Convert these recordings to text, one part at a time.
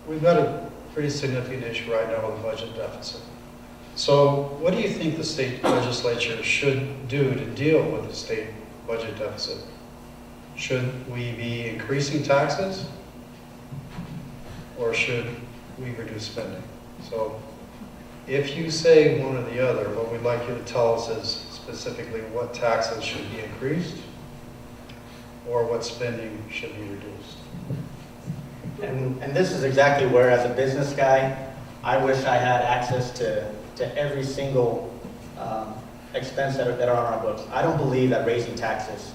we've got a pretty significant issue right now with the budget deficit. So what do you think the state legislature should do to deal with the state budget deficit? Should we be increasing taxes? Or should we reduce spending? So if you say one or the other, what we'd like you to tell us is specifically what taxes should be increased or what spending should be reduced. And this is exactly where, as a business guy, I wish I had access to every single expense that are on our books. I don't believe that raising taxes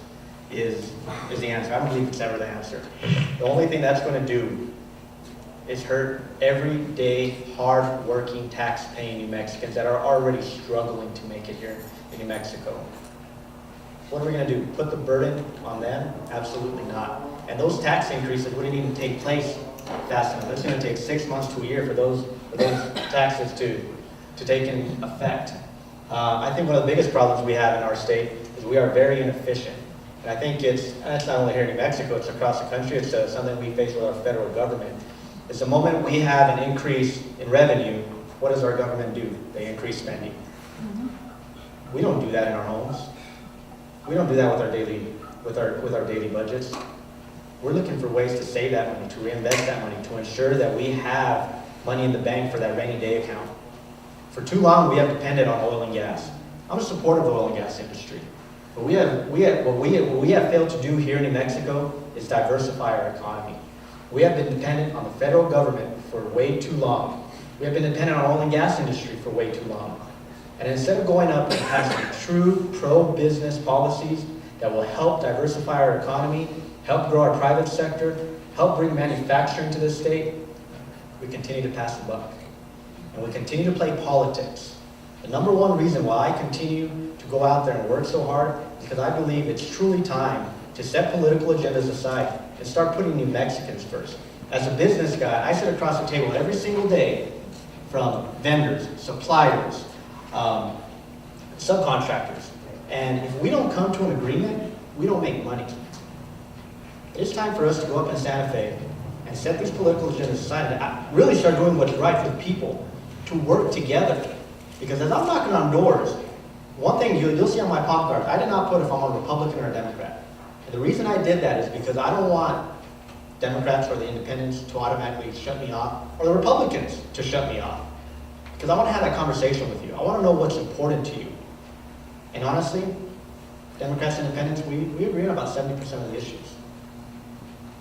is the answer. I don't believe it's ever the answer. The only thing that's going to do is hurt everyday, hard-working, tax-paying New Mexicans that are already struggling to make it here in New Mexico. What are we going to do? Put the burden on them? Absolutely not. And those tax increases wouldn't even take place fast enough. It's going to take 6 months to a year for those taxes to take in effect. I think one of the biggest problems we have in our state is we are very inefficient. And I think that's not only here in New Mexico, it's across the country. It's something we face with our federal government. It's the moment we have an increase in revenue, what does our government do? They increase spending. We don't do that in our homes. We don't do that with our daily budgets. We're looking for ways to save that money, to reinvest that money, to ensure that we have money in the bank for that rainy day account. For too long, we have depended on oil and gas. I'm a supporter of the oil and gas industry. But what we have failed to do here in New Mexico is diversify our economy. We have been dependent on the federal government for way too long. We have been dependent on the oil and gas industry for way too long. And instead of going up and passing true pro-business policies that will help diversify our economy, help grow our private sector, help bring manufacturing to the state, we continue to pass the buck. And we continue to play politics. The number one reason why I continue to go out there and work so hard is because I believe it's truly time to set political agendas aside and start putting New Mexicans first. As a business guy, I sit across the table every single day from vendors, suppliers, subcontractors. And if we don't come to an agreement, we don't make money. It's time for us to go up in Santa Fe and set these political agendas aside and really start doing what's right for the people, to work together. Because as I'm knocking on doors, one thing you'll see on my pop card, I did not put if I'm a Republican or a Democrat. And the reason I did that is because I don't want Democrats or the independents to automatically shut me off, or the Republicans to shut me off. Because I want to have that conversation with you. I want to know what's important to you. And honestly, Democrats and independents, we agree on about 70% of the issues.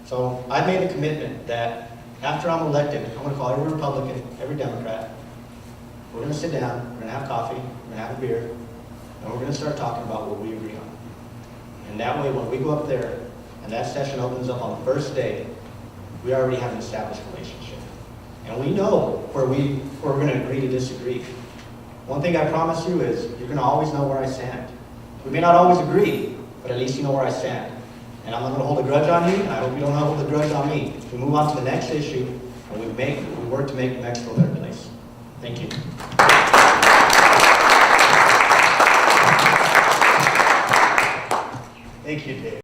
So I made a commitment that after I'm elected, I'm going to call every Republican, every Democrat. We're going to sit down, we're going to have coffee, we're going to have a beer, and we're going to start talking about what we agree on. And that way, when we go up there and that session opens up on the first day, we already have an established relationship. And we know where we're going to agree to disagree. One thing I promise you is you're going to always know where I stand. We may not always agree, but at least you know where I stand. And I'm not going to hold a grudge on you, and I hope you don't hold a grudge on me. We move on to the next issue, and we work to make New Mexico a better place. Thank you. Thank you, Dave.